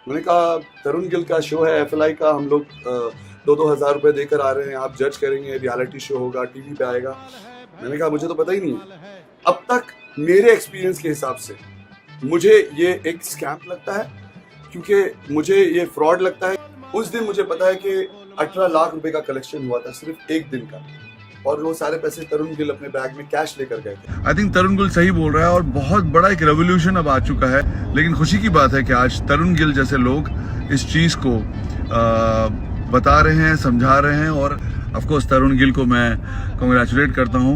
मैंने कहा तरुण गिल का शो है FLI का, हम लोग 2-2 हज़ार रुपए देकर आ रहे हैं, आप जज करेंगे, रियलिटी शो होगा, टीवी पे आएगा। मैंने कहा मुझे तो पता ही नहीं है। अब तक मेरे एक्सपीरियंस के हिसाब से मुझे ये एक स्कैम लगता है, क्योंकि मुझे ये फ्रॉड लगता है। उस दिन मुझे पता है कि 18 लाख रुपए का कलेक्शन हुआ था सिर्फ एक दिन का, और वो सारे पैसे तरुण गिल अपने बैग में कैश लेकर गए थे। आई थिंक तरुण गिल सही बोल रहा है और बहुत बड़ा एक रेवोल्यूशन अब आ चुका है। लेकिन खुशी की बात है कि आज तरुण गिल जैसे लोग इस चीज को बता रहे हैं, समझा रहे हैं, और ऑफ कोर्स तरुण गिल को मैं कांग्रेचुलेट करता हूँ।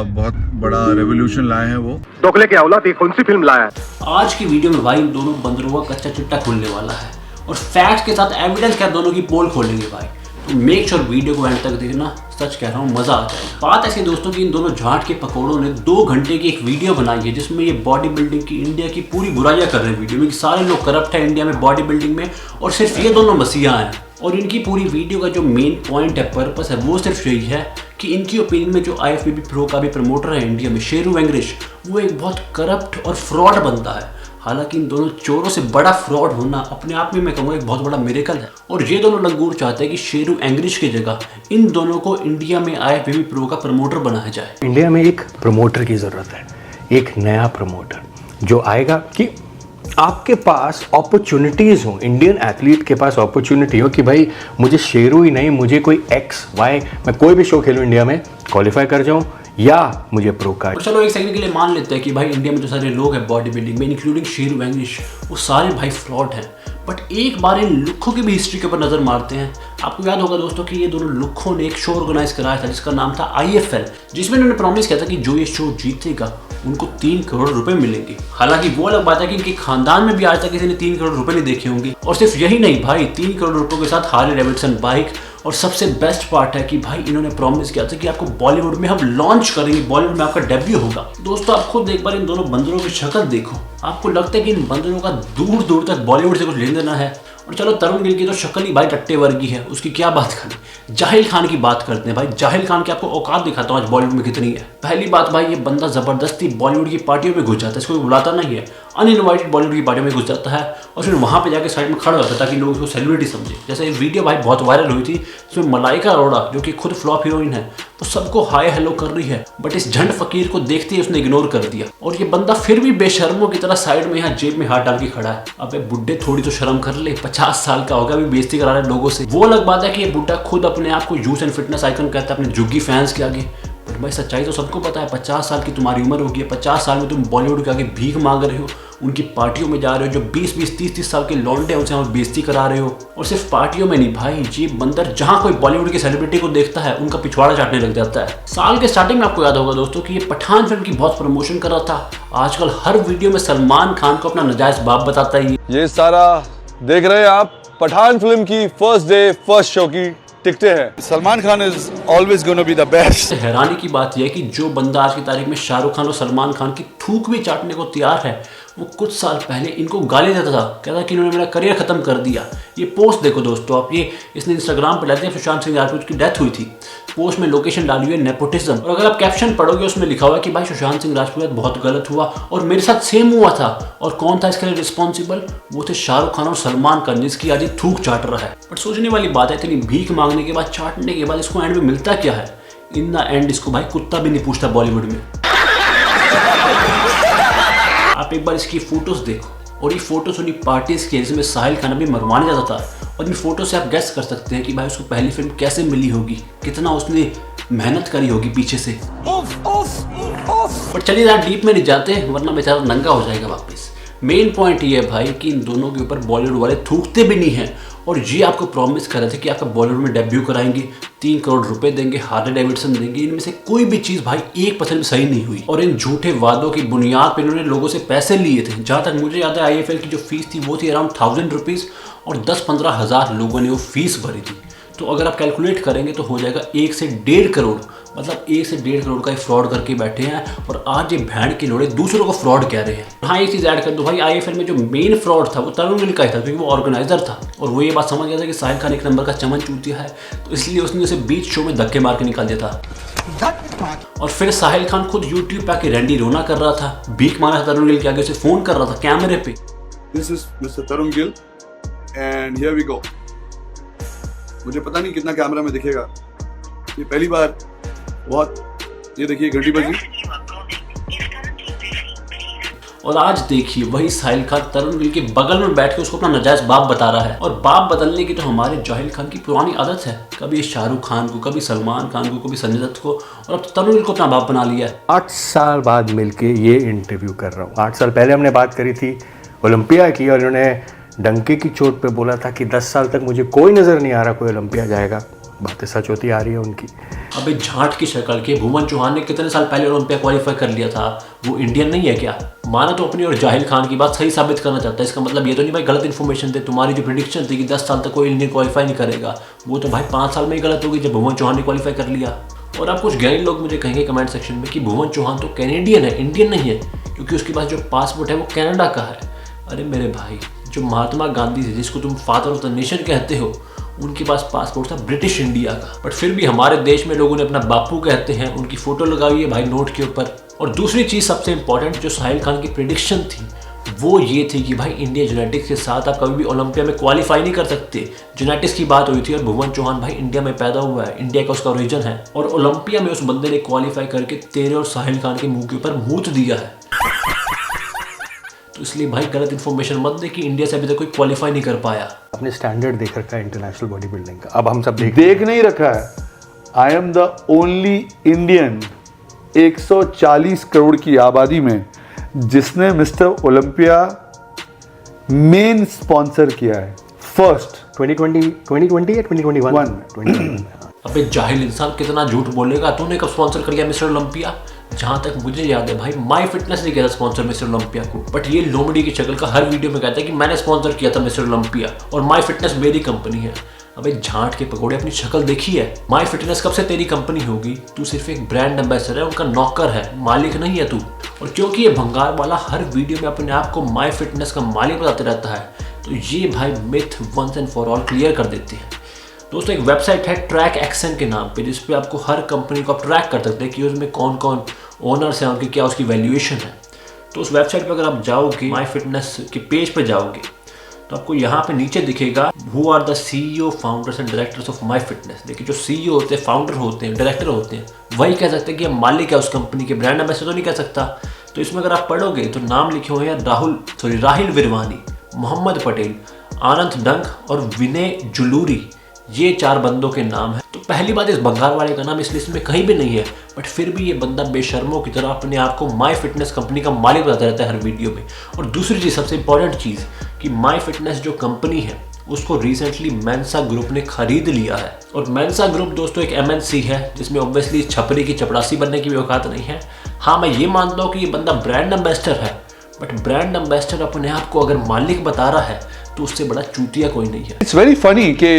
बहुत बड़ा रेवोल्यूशन लाए हैं वो। दोगले के औलाद कौन सी फिल्म लाया है? आज की वीडियो में भाई इन दोनों बंदरों का कच्चा चिट्टा खुलने वाला है और फैक्ट्स के साथ एविडेंस के साथ दोनों की पोल खोलेंगे भाई। तो मेक श्योर वीडियो को एंड तक देखना, सच कह रहा हूँ मजा आ जाएगा। बात ऐसी दोस्तों की इन दोनों झाट के पकौड़ों ने 2 घंटे की एक वीडियो बनाई है जिसमें ये बॉडी बिल्डिंग की इंडिया की पूरी बुराइयां कर रहे हैं वीडियो में कि सारे लोग करप्ट है इंडिया में बॉडी बिल्डिंग में और सिर्फ ये दोनों मसीहा हैं। और इनकी पूरी वीडियो का जो मेन पॉइंट है, पर्पस है, वो सिर्फ यही है कि इनकी ओपिनियन में जो IFBB प्रो का भी प्रमोटर है इंडिया में, शेरू वेंकटेश, वो एक बहुत करप्ट और फ्रॉड बनता है। हालांकि इन दोनों चोरों से बड़ा फ्रॉड होना अपने आप में मैं कहूँगा एक बहुत बड़ा मिरेकल है। और ये दोनों लंगूर चाहते हैं कि शेरू एंग्रिश की जगह इन दोनों को इंडिया में IFBB प्रो का प्रमोटर बनाया जाए। इंडिया में एक प्रमोटर की ज़रूरत है, एक नया प्रमोटर जो आएगा कि आपके पास अपॉर्चुनिटीज़ हो, इंडियन एथलीट के पास अपॉर्चुनिटी हो कि भाई मुझे शेरू ही नहीं, मुझे कोई XY, मैं कोई भी शो खेलूँ इंडिया में, क्वालिफाई कर जाऊँ या मुझे प्रो कार्ड। चलो एक सेकंड के लिए मान लेते हैं कि भाई इंडिया में जो सारे लोग हैं बॉडी बिल्डिंग में इंक्लूडिंग शेरू वेंकटेश, वो सारे भाई फ्रॉड हैं। बट एक बार इन लुक्खों की भी हिस्ट्री के ऊपर नजर मारते हैं। आपको याद होगा दोस्तों कि ये दोनों लुक्खों ने एक शो ऑर्गेनाइज कराया था जिसका नाम था IFL, जिसमें इन्होंने प्रॉमिस किया था कि जो ये शो जीतेगा उनको 3 करोड़ रुपए मिलेंगे। हालांकि वो अलग बात है कि इनके खानदान में भी आज तक किसी ने 3 करोड़ रुपए नहीं देखे होंगे। और सिर्फ यही नहीं भाई, 3 करोड़ रुपए के साथ हार्ले डेविडसन बाइक, और सबसे बेस्ट पार्ट है कि भाई इन्होंने प्रॉमिस किया था कि आपको बॉलीवुड में हम लॉन्च करेंगे, बॉलीवुड में आपका डेब्यू होगा। दोस्तों आप खुद एक बार इन दोनों बंदरों की शक्ल देखो, आपको लगता है कि इन बंदरों का दूर दूर तक बॉलीवुड से कुछ लेन देना है। और चलो तरुण गिल की तो शक्ल ही भाई टट्टे वर्गी है, उसकी क्या बात करें। जाहिल खान की बात करते हैं भाई, जाहिल खान की आपको औकात दिखाता हूँ आज बॉलीवुड में कितनी है। पहली बात भाई, ये बंदा जबरदस्ती बॉलीवुड की पार्टियों में घुस जाता है, इसको बुलाता नहीं है, अनइनवाइटेड बॉलीवुड की पार्टियों में घुस जाता है और फिर वहाँ पे जाके साइड में खड़ा होता है ताकि लोग उसको सेलिब्रिटी समझे। जैसे एक वीडियो भाई बहुत वायरल हुई थी जिसमें मलाइका अरोड़ा जो कि खुद फ्लॉप हीरोइन है, वो सबको हाय हेलो कर रही है, बट इस झंड फकीर को देखते ही उसने इग्नोर कर दिया। और ये बंदा फिर भी बेशर्मों की तरह साइड में यहाँ जेब में हाथ डाल के खड़ा है। अबे बुड्ढे थोड़ी तो शर्म कर ले, 50 साल का होगा, अभी बेइज्जती करा रहा है लोगों से। वो अलग बात है कि ये बुड्ढा खुद अपने आप को यूथ एंड फिटनेस आइकन कहता है अपने जुग्गी फैंस के आगे। बट भाई सच्चाई तो सबको पता है, 50 साल की तुम्हारी उम्र होगी है, 50 साल में तुम बॉलीवुड के आगे भीख मांग रहे हो, उनकी पार्टियों में जा रहे हो, जो 20-20, 30-30 साल के लौंडे हैं उनसे हम बेइज्जती करा रहे हो। और सिर्फ पार्टियों में नहीं भाई, ये बंदर जहां कोई बॉलीवुड की सेलिब्रिटी को देखता है उनका पिछवाड़ा चाटने लग जाता है। साल के स्टार्टिंग में आपको याद होगा दोस्तों कि ये पठान फिल्म की बहुत प्रमोशन कर रहा था। आजकल हर वीडियो में सलमान खान को अपना नाजायज बाप बताता है। ये सारा देख रहे हैं आप, पठान फिल्म की फर्स्ट डे फर्स्ट शो की टिकटें हैं। Salman Khan is always gonna be the best. हैरानी की बात यह है कि जो बंदा आज की तारीख में शाहरुख खान और सलमान खान की थूक भी चाटने को तैयार है, वो कुछ साल पहले इनको गाली देता था, कहता कि इन्होंने मेरा करियर खत्म कर दिया। ये पोस्ट देखो दोस्तों आप, ये इसने इंस्टाग्राम पर डाल दिया, सुशांत सिंह राजपूत की डेथ हुई थी, पोस्ट में लोकेशन डाली हुई है नेपोटिज्म। और अगर आप कैप्शन पढ़ोगे उसमें लिखा हुआ है कि भाई सुशांत सिंह राजपूत बहुत गलत हुआ और मेरे साथ सेम हुआ था। और कौन था इसके लिए रिस्पॉन्सिबल? वो थे शाहरुख खान और सलमान खान, जिसकी आज ये थूक चाट रहा है। बट सोचने वाली बात है, इतनी भीख मांगने के बाद, चाटने के बाद इसको एंड में मिलता क्या है? इन द एंड इसको भाई कुत्ता भी नहीं पूछता बॉलीवुड में। आप एक बार इसकी फोटोज देखो, और ये फोटोज उन्हीं पार्टीज के जिसमें साहिल खान भी मरवाने जाता था। और इन फोटो से आप गेस कर सकते हैं कि भाई उसको पहली फिल्म कैसे मिली होगी, कितना उसने मेहनत करी होगी पीछे से। पर चलिए यार डीप में नहीं जाते वरना बेचारा नंगा हो जाएगा वापस। मेन पॉइंट ये है भाई कि इन दोनों के ऊपर बॉलीवुड वाले थूकते भी नहीं हैं और ये आपको प्रॉमिस कर रहे थे कि आपका बॉलीवुड में डेब्यू कराएंगे, 3 करोड़ रुपए देंगे, हार्ले डेविडसन देंगे। इनमें से कोई भी चीज़ भाई 1% भी सही नहीं हुई और इन झूठे वादों की बुनियाद पर इन्होंने लोगों से पैसे लिए थे। जहाँ तक मुझे याद है IFL की जो फीस थी वो थी अराउंड 1000 रुपीज़ और 10-15 हज़ार लोगों ने वो फीस भरी थी। तो अगर आप कैलकुलेट करेंगे तो हो जाएगा 1 से 1.5 करोड़, मतलब 1 से 1.5 करोड़ का ही फ्रॉड करके बैठे हैं। और आज ये भैंड के लोड़े दूसरों को फ्रॉड कह रहे हैं। हाँ एक चीज़ ऐड कर दो भाई, IFL में जो मेन फ्रॉड था वो तरुण गिल का ही था क्योंकि वो ऑर्गेनाइजर था और वो ये बात समझ गया था कि साहिल खान एक नंबर का चमन चूतिया है, तो इसलिए उसने उसे बीच शो में धक्के मार के निकाल दिया था। और फिर साहिल खान खुद यूट्यूब पे आके रैंडी रोना कर रहा था, भीख मांगा था तरुण गिल के आगे, उसे फोन कर रहा था कैमरे पे। This is mister Tarun Gill, and here we go. मुझे पता नहीं कितना कैमरा में दिखेगा, ये पहली बार बहुत, ये देखिए घंटी बजी। और आज देखिए वही साहिल खान तरुण गिल के बगल में बैठ के उसको अपना नाजायज बाप बता रहा है। और बाप बदलने की तो हमारे जाहिल खान की पुरानी आदत है, कभी शाहरुख खान को, कभी सलमान खान को, कभी संजय दत्त को, और अब तरुण गिल को अपना बाप बना लिया है। 8 साल बाद मिलके ये इंटरव्यू कर रहा हूँ। 8 साल पहले हमने बात करी थी ओलंपिया की, और इन्होंने डंके की चोट पे बोला था कि 10 साल तक मुझे कोई नज़र नहीं आ रहा कोई ओलंपिया जाएगा। बातें सच होती आ रही है उनकी। अबे झांट की शक्ल के भुवन चौहान ने कितने साल पहले ओलंपिया क्वालिफाई कर लिया था, वो इंडियन नहीं है क्या? माना तो अपनी और जाहिल खान की बात सही साबित करना चाहता है, इसका मतलब ये तो नहीं भाई गलत इन्फॉर्मेशन थे। तुम्हारी जो प्रेडिक्शन थी कि 10 साल तक कोई इंडियन क्वालिफाई नहीं करेगा, वो तो भाई 5 साल में ही गलत होगी जब भुवन चौहान ने क्वालिफाई कर लिया। और अब कुछ ज्ञानी लोग मुझे कहेंगे कमेंट सेक्शन में कि भुवन चौहान तो कैनेडियन है, इंडियन नहीं है, क्योंकि उसके पास जो पासपोर्ट है वो कनाडा का है। अरे मेरे भाई, जो महात्मा गांधी थे जिसको तुम फादर ऑफ द नेशन कहते हो, उनके पास पासपोर्ट था ब्रिटिश इंडिया का। बट फिर भी हमारे देश में लोगों ने अपना बापू कहते हैं, उनकी फोटो लगाई है भाई नोट के ऊपर। और दूसरी चीज़ सबसे इंपॉर्टेंट जो साहिल खान की प्रेडिक्शन थी वो ये थी कि भाई इंडिया जेनेटिक्स के साथ आप कभी भी ओलंपिया में क्वालिफाई नहीं कर सकते। जेनेटिक्स की बात हुई थी और भुवन चौहान भाई इंडिया में पैदा हुआ है, इंडिया का उसका ओरिजिन है, और ओलंपिया में उस बंदे ने क्वालिफाई करके तेरे और साहिल खान के मुंह के ऊपर मूत दिया है। तो इसलिए भाई गलत इन्फॉर्मेशन मत दे कि इंडिया से अभी तक कोई क्वालिफाई नहीं कर पाया। अपने स्टैंडर्ड देख रखा है इंटरनेशनल बॉडी बिल्डिंग का, अब हम सब देख नहीं रखा है। I am the only Indian 140 crore की आबादी में जिसने मिस्टर ओलंपिया मेन स्पॉन्सर किया है फर्स्ट 2020 या 2021 अबे जाहिल इंसान, कितना झूठ बोलेगा। तूने कब स्पॉन्सर कर लिया मिस्टर ओलंपिया? जहां तक मुझे याद है भाई माई फिटनेस ने किया था स्पॉन्सर मिस्टर ओलंपिया को, बट ये लोमड़ी की शक्ल का हर वीडियो में कहता है कि मैंने स्पॉन्सर किया था मिस्टर ओलंपिया और माई फिटनेस मेरी कंपनी है। अबे झांट के पकौड़े, अपनी शक्ल देखी है? माई फिटनेस कब से तेरी कंपनी होगी? तू सिर्फ एक ब्रांड एम्बेसडर है, उनका नौकर है, मालिक नहीं है तू। और क्योंकि ये भंगार वाला हर वीडियो में अपने आप को माई फिटनेस का मालिक बताते रहता है, तो ये भाई myth once and for all clear कर देते हैं। दोस्तों, एक वेबसाइट है ट्रैक एक्शन के नाम पे, जिसपे आपको हर कंपनी को आप ट्रैक कर सकते हैं कि उसमें कौन कौन ओनर्स हैं, उनकी क्या उसकी वैल्यूएशन है। तो उस वेबसाइट पे अगर आप जाओगे, माई फिटनेस के पेज पे जाओगे, तो आपको यहाँ पे नीचे दिखेगा who are the CEO, founders and directors of my fitness. देखिए, जो CEO होते हैं, फाउंडर होते हैं, डायरेक्टर होते हैं, वही कह सकते हैं कि मालिक है उस कंपनी के, ब्रांड एम्बेसडर तो नहीं कह सकता। तो इसमें अगर आप पढ़ोगे तो नाम लिखे हुए हैं राहिल विरवानी, मोहम्मद पटेल, आनंद डंक और विनय जुलूरी। ये 4 बंदों के नाम है। तो पहली बात, इस बंगाल वाले का नाम इस लिस्ट में कहीं भी नहीं है, बट फिर भी ये बंदा बेशर्मों की तरह अपने आप को माई फिटनेस कंपनी का मालिक बताता रहता है हर वीडियो में। और दूसरी चीज़, सबसे इंपॉर्टेंट चीज़, कि माई फिटनेस जो कंपनी है उसको रिसेंटली मेंसा ग्रुप ने खरीद लिया है। और मेंसा ग्रुप दोस्तों एक MNC है, जिसमें ऑब्वियसली छपरी की चपरासी बनने की भी औकात नहीं है। हाँ, मैं ये मानता हूँ कि ये बंदा ब्रांड एम्बेसडर है, बट ब्रांड एम्बेसडर अपने आप को अगर मालिक बता रहा है तो उससे बड़ा चूतिया कोई नहीं है। इट्स वेरी फनी कि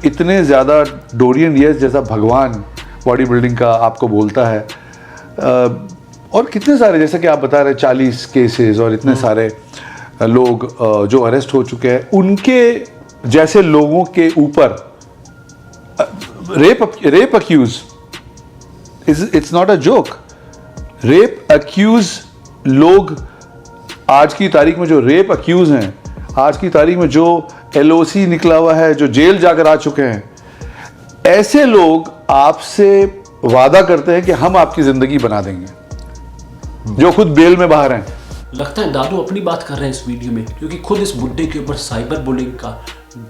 इतने ज़्यादा डोरियन डियाज जैसा भगवान बॉडी बिल्डिंग का आपको बोलता है, और कितने सारे, जैसे कि आप बता रहे 40 केसेस और इतने सारे लोग जो अरेस्ट हो चुके हैं, उनके जैसे लोगों के ऊपर rape accused it's not a joke. Rape accused लोग आज की तारीख में जो रेप अक्यूज हैं, आज की तारीख में जो LOC निकला हुआ है, जो जेल जाकर आ चुके हैं, ऐसे लोग आपसे वादा करते हैं कि हम आपकी जिंदगी बना देंगे, जो खुद बेल में बाहर हैं। लगता है दादू अपनी बात कर रहे हैं इस वीडियो में, क्योंकि खुद इस बुड्ढे के ऊपर साइबर बुलिंग का,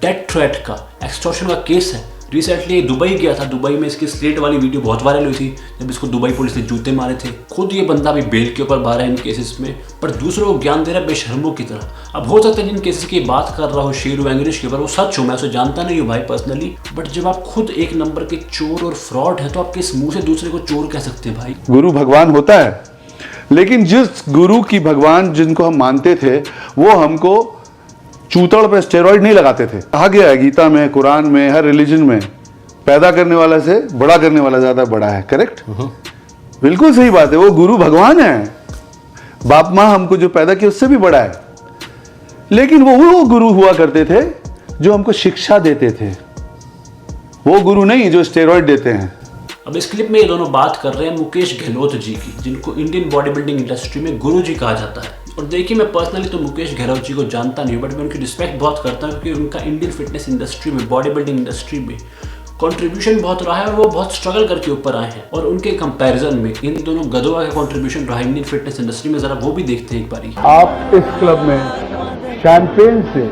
डेथ थ्रेट का, एक्सटॉर्शन का केस है। रिसेंटली दुबई गया था, दुबई में इसकी स्लेट वाली वीडियो बहुत वायरल हुई थी जब इसको दुबई पुलिस ने जूते मारे थे। खुद ये बंदा भी बेल के ऊपर बाहर है इन केसेस में, पर दूसरों को ज्ञान दे रहा है बेशर्मों की तरह। अब हो सकता है जिन केसेस की बात कर रहा हो शेरू वेंकटेश के ऊपर वो सच हो, मैं उसे जानता नहीं हूँ भाई पर्सनली, बट जब आप खुद एक नंबर के चोर और फ्रॉड है तो आप किस मुंह से दूसरे को चोर कह सकते हैं भाई? गुरु भगवान होता है, लेकिन जिस गुरु की भगवान जिनको हम मानते थे वो हमको चूतड़ पे स्टेरॉइड नहीं लगाते थे। कहा गया है गीता में, कुरान में, हर रिलीजन में, पैदा करने वाला से बड़ा करने वाला ज्यादा बड़ा है। करेक्ट? बिल्कुल सही बात है। वो गुरु भगवान है, बाप माँ हमको जो पैदा किया उससे भी बड़ा है, लेकिन वो गुरु हुआ करते थे जो हमको शिक्षा देते थे, वो गुरु नहीं जो स्टेरॉइड देते हैं। अब इस क्लिप में ये दोनों बात कर रहे हैं मुकेश गहलोत जी की, जिनको इंडियन बॉडी बिल्डिंग इंडस्ट्री में गुरु जी कहा जाता है। और देखिए, मैं पर्सनली तो मुकेश गहलोत जी को जानता नहीं, बट मैं उनकी रिस्पेक्ट बहुत करता हूँ क्योंकि उनका इंडियन फिटनेस इंडस्ट्री में, बॉडी बिल्डिंग इंडस्ट्री में कंट्रीब्यूशन बहुत रहा है और वो बहुत स्ट्रगल करके ऊपर आए हैं। और उनके कंपैरिजन में इन दोनों गधों का कंट्रीब्यूशन रहा इंडियन फिटनेस इंडस्ट्री में, ज़रा वो भी देखते हैं एक बारी। आप इस क्लब में शैंपेन से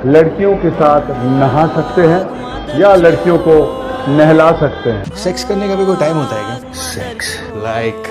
लड़कियों के साथ नहा सकते हैं या लड़कियों को नहला सकते हैं। सेक्स करने का भी कोई टाइम होता है क्या? Sex like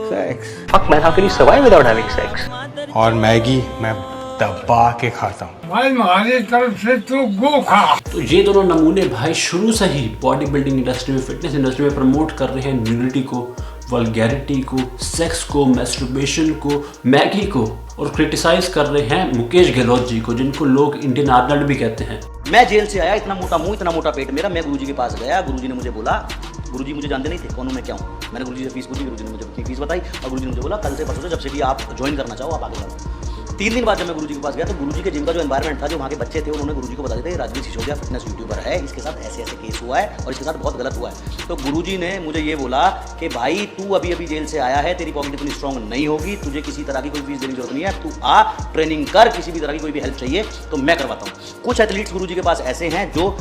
sex. Fuck man, how can you survive without having sex? और मैगी मैं दबा के खाता हूँ। भाई हमारी तरफ से तो गो खा। तो ये दोनों नमूने भाई शुरू से ही बॉडी बिल्डिंग इंडस्ट्री में, फिटनेस इंडस्ट्री में प्रमोट कर रहे हैं न्यूडिटी को, वल्गैरिटी को, सेक्स को, मैस्टरबेशन को, मैगी को, और क्रिटिसाइज कर रहे हैं मुकेश गहलोत जी को, जिनको लोग इंडियन आर्नल्ड भी कहते हैं। मैं जेल से आया, इतना मोटा मुंह, इतना मोटा पेट मेरा, मैं गुरुजी के पास गया, गुरुजी ने मुझे बोला, गुरुजी मुझे जानते नहीं थे कौन हूँ मैं क्या हूँ, मैंने गुरुजी से फीस पूछी, गुरुजी ने मुझे अपनी फीस बताई और गुरुजी ने मुझे बोला कल से परसों से जब से भी आप ज्वाइन करना चाहो आप आगे बढ़ो। 3 दिन बाद जब मैं गुरुजी के पास गया तो गुरुजी के जिम का जो एनवायरनमेंट था, जो वहाँ के बच्चे थे, उन्होंने गुरुजी को बता दिया राजवीर सिसोदिया फिटनेस यूट्यूबर है, इसके साथ ऐसे ऐसे केस हुआ है और इसके साथ बहुत गलत हुआ है। तो गुरुजी ने मुझे ये बोला कि भाई तू अभी अभी जेल से आया है, तेरी पॉकेट इतनी स्ट्रॉन्ग नहीं होगी, तुझे किसी तरह की कोई फीस देने की जरूरत नहीं है, तू आ ट्रेनिंग कर, किसी भी तरह की कोई भी हेल्प चाहिए तो मैं करवाता हूँ। कुछ एथलीट्स गुरुजी के पास ऐसे हैं जो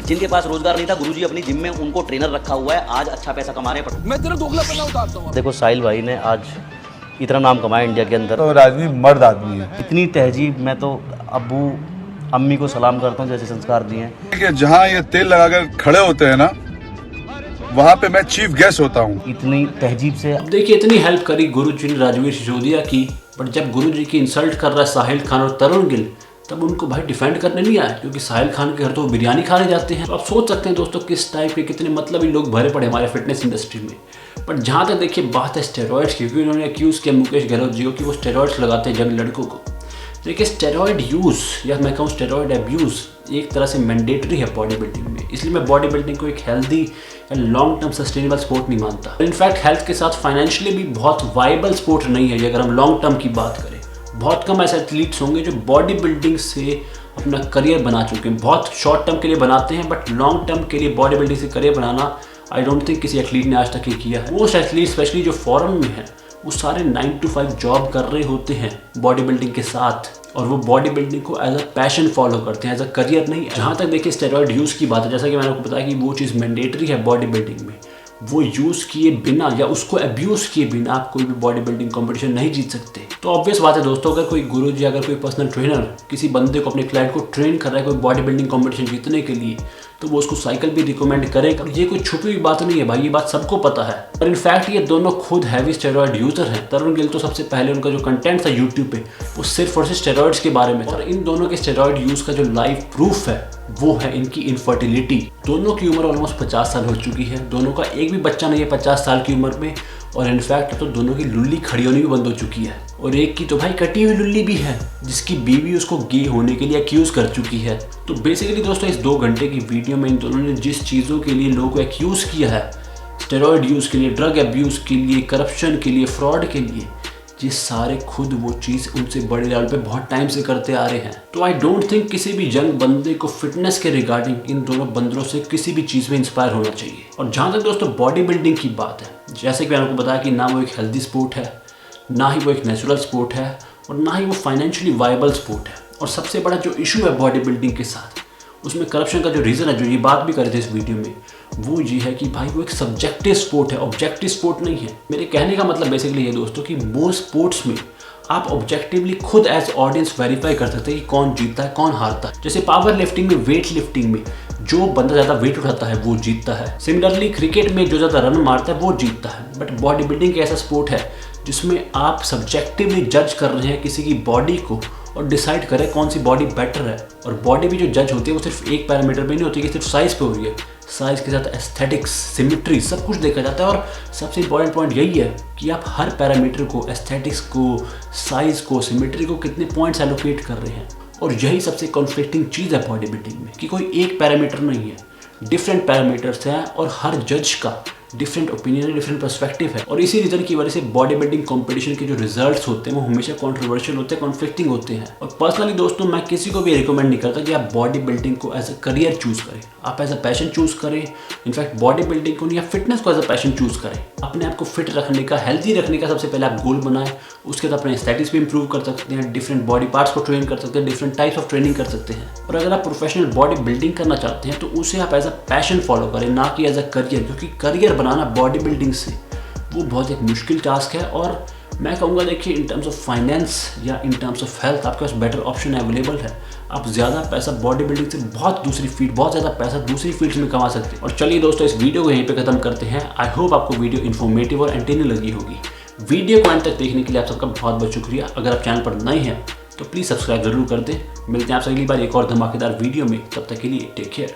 जिनके पास रोजगार नहीं था, गुरुजी अपनी जिम में उनको ट्रेनर रखा हुआ है, आज अच्छा पैसा कमा रहे हैं। मैं तेरा दोगलापना उतारता हूँ। देखो साहिल भाई ने आज इतना नाम कमाया इंडिया के अंदर, तो राजवीर मर्द आदमी है। इतनी तहजीब, मैं तो अब्बू अम्मी को सलाम करता हूँ जैसे संस्कार दिए हैं। कि जहाँ ये तेल लगाकर खड़े होते हैं ना, वहाँ पे मैं चीफ गेस्ट होता हूँ। इतनी तहजीब से अब देखिए, इतनी हेल्प करी गुरुजी ने राजवीर सिसोदिया की, बट जब गुरुजी की इंसल्ट कर रहा है साहिल खान और तरुण गिल, तब उनको भाई डिफेंड करने नहीं आया, क्योंकि साहिल खान के घर तो वो बिरयानी खाने जाते हैं। तो आप सोच सकते हैं दोस्तों किस टाइप के कितने मतलबी लोग भरे पड़े हमारे फिटनेस इंडस्ट्री में। बट जहाँ तक देखिए बात है स्टेरॉइड्स की, क्योंकि उन्होंने एक्यूज़ किया मुकेश गहलोत जी को कि वो स्टेरॉइड्स लगाते हैं यंग लड़कों को। देखिए, स्टेरॉइड यूज़ या मैं कहूँ स्टेरॉइड अब्यूज़ एक तरह से मैंडेटरी है बॉडी बिल्डिंग में, इसलिए मैं बॉडी बिल्डिंग को एक हेल्दी या लॉन्ग टर्म सस्टेनेबल स्पोर्ट नहीं मानता। इनफैक्ट हेल्थ के साथ फाइनेंशियली भी बहुत वाइबल स्पोर्ट नहीं है। अगर हम लॉन्ग टर्म की बात करें, बहुत कम ऐसे एथलीट्स होंगे जो बॉडी बिल्डिंग से अपना करियर बना चुके हैं। बहुत शॉर्ट टर्म के लिए बनाते हैं, बट लॉन्ग टर्म के लिए बॉडी बिल्डिंग से career banana I don't think किसी एथलीट ने आज तक ये किया है। वो एथलीट स्पेशली जो फॉरेन में है, वो सारे 9 to 5 जॉब कर रहे होते हैं बॉडी बिल्डिंग के साथ, और वो बॉडी बिल्डिंग को एज अ पैशन फॉलो करते हैं, एज अ करियर नहीं। जहाँ तक देखिए स्टेरॉइड यूज़ की बात है, जैसा कि मैंने आपको बताया कि वो चीज़ मैंडेटरी है बॉडी बिल्डिंग में, वो यूज़ किए बिना या उसको अब्यूज़ किए बिना आप कोई भी बॉडी बिल्डिंग कंपटीशन नहीं जीत सकते। तो ऑब्वियस बात है दोस्तों, अगर कोई गुरुजी, अगर कोई पर्सनल ट्रेनर किसी बंदे को, अपने क्लाइंट को ट्रेन कर रहा है कोई बॉडी बिल्डिंग कंपटीशन जीतने के लिए, तो वो उसको साइकिल भी रिकमेंड करेगा। ये कोई छुपी हुई बात नहीं है भाई, ये बात सबको पता है। और इनफैक्ट ये दोनों खुद हैवी स्टेरॉइड यूजर हैं। तरुण गिल तो सबसे पहले उनका जो कंटेंट था यूट्यूब पे, वो सिर्फ और सिर्फ स्टेरॉइड्स के बारे में था। और इन दोनों के स्टेरॉइड यूज का जो लाइव प्रूफ है वो है इनकी इनफर्टिलिटी। दोनों की उम्र ऑलमोस्ट 50 साल हो चुकी है, दोनों का एक भी बच्चा नहीं है 50 साल की उम्र में, और इनफैक्ट तो दोनों की लुल्ली खड़ी होनी भी बंद हो चुकी है। और एक की तो भाई कटी हुई लुल्ली भी है, जिसकी बीवी उसको गे होने के लिए एक्यूज कर चुकी है। तो बेसिकली दोस्तों, इस 2 घंटे की वीडियो में इन दोनों ने जिस चीज़ों के लिए लोगों को एक्यूज किया है, स्टेरॉइड यूज़ के लिए, ड्रग अब्यूज़ के लिए, करप्शन के लिए, फ्रॉड के लिए, ये सारे खुद वो चीज़ उनसे बड़े लेवल पे बहुत टाइम से करते आ रहे हैं। तो आई डोंट थिंक किसी भी यंग बंदे को फिटनेस के रिगार्डिंग इन दोनों बंदरों से किसी भी चीज़ में इंस्पायर होना चाहिए। और जहाँ तक दोस्तों बॉडी बिल्डिंग की बात है, जैसे कि मैंने आपको बताया कि ना वो एक हेल्दी स्पोर्ट है, ना ही वो एक नेचुरल स्पोर्ट है, और ना ही वो फाइनेंशियली वायबल स्पोर्ट है। और सबसे बड़ा जो इशू है बॉडी बिल्डिंग के साथ, उसमें करप्शन का जो रीज़न है, जो ये बात भी कर रहे थे इस वीडियो में, वो ये है कि भाई वो एक सब्जेक्टिव स्पोर्ट है, ऑब्जेक्टिव स्पोर्ट नहीं है। मेरे कहने का मतलब बेसिकली ये दोस्तों कि मोस्ट स्पोर्ट्स में आप ऑब्जेक्टिवली खुद एज ऑडियंस वेरीफाई कर सकते हैं कि कौन जीतता है, कौन हारता है। जैसे पावर लिफ्टिंग में, वेट लिफ्टिंग में जो बंदा ज़्यादा वेट उठाता है वो जीतता है। सिमिलरली क्रिकेट में जो ज़्यादा रन मारता है वो जीतता है। बट बॉडी बिल्डिंग एक ऐसा स्पोर्ट है जिसमें आप सब्जेक्टिवली जज कर रहे हैं किसी की बॉडी को और डिसाइड करें कौन सी बॉडी बेटर है। और बॉडी भी जो जज होती है वो सिर्फ एक पैरामीटर पे नहीं होती कि सिर्फ साइज़ पे हो रही है, साइज़ के साथ एस्थेटिक्स, सिमेट्री, सब कुछ देखा जाता है। और सबसे इंपॉर्टेंट पॉइंट यही है कि आप हर पैरामीटर को, एस्थेटिक्स को, साइज़ को, सिमेट्री को कितने पॉइंट्स एलोकेट कर रहे हैं। और यही सबसे कॉन्फ्लिक्टिंग चीज़ है बॉडी बिल्डिंग में कि कोई एक पैरामीटर नहीं है, डिफरेंट पैरामीटर्स हैं और हर जज का डिफरेंट ओपिनियन है, डिफरेंट पर्सपेक्टिव है। और इसी रीज़न की वजह से बॉडी बिल्डिंग कॉम्पिटिशन के जो रिजल्ट्स होते हैं वो हमेशा कॉन्ट्रोवर्शियल होते हैं, कॉन्फ्लिक्टिंग होते हैं। और पर्सनली दोस्तों मैं किसी को भी रिकमेंड नहीं करता कि आप बॉडी बिल्डिंग को एज अ करियर चूज़ करें, आप एज अ पैशन चूज़ करें। इनफैक्ट बॉडी बिल्डिंग को नहीं, आप फिटनेस को एज अ पैशन चूज़ करें। अपने आप को फिट रखने का, हेल्थी रखने का सबसे पहले आप गोल बनाएं, उसके बाद अपने एस्थेटिक्स भी इंप्रूव कर सकते हैं, डिफरेंट बॉडी पार्ट्स को ट्रेन कर सकते हैं, डिफरेंट टाइप्स ऑफ ट्रेनिंग कर सकते हैं। और अगर आप प्रोफेशनल बॉडी बिल्डिंग करना चाहते हैं तो उसे आप एज अ पैशन फॉलो करें, ना कि एज अ करियर, क्योंकि करियर बनाना बॉडी बिल्डिंग से वो बहुत एक मुश्किल टास्क है। और मैं कहूँगा देखिए इन टर्म्स ऑफ फाइनेंस या इन टर्म्स ऑफ हेल्थ आपके पास बेटर ऑप्शन अवेलेबल है। आप ज़्यादा पैसा बॉडी बिल्डिंग से बहुत ज़्यादा पैसा दूसरी फील्ड्स में कमा सकते हैं। और चलिए दोस्तों इस वीडियो को यहीं पे ख़त्म करते हैं। आई होप आपको वीडियो इन्फॉर्मेटिव और एंटरटेनिंग लगी होगी। वीडियो को अंत तक देखने के लिए आप सबका बहुत बहुत शुक्रिया। अगर आप चैनल पर नए हैं तो प्लीज़ सब्सक्राइब जरूर कर दें। मिलते हैं आपसे अगली बार एक और धमाकेदार वीडियो में, तब तक के लिए टेक केयर।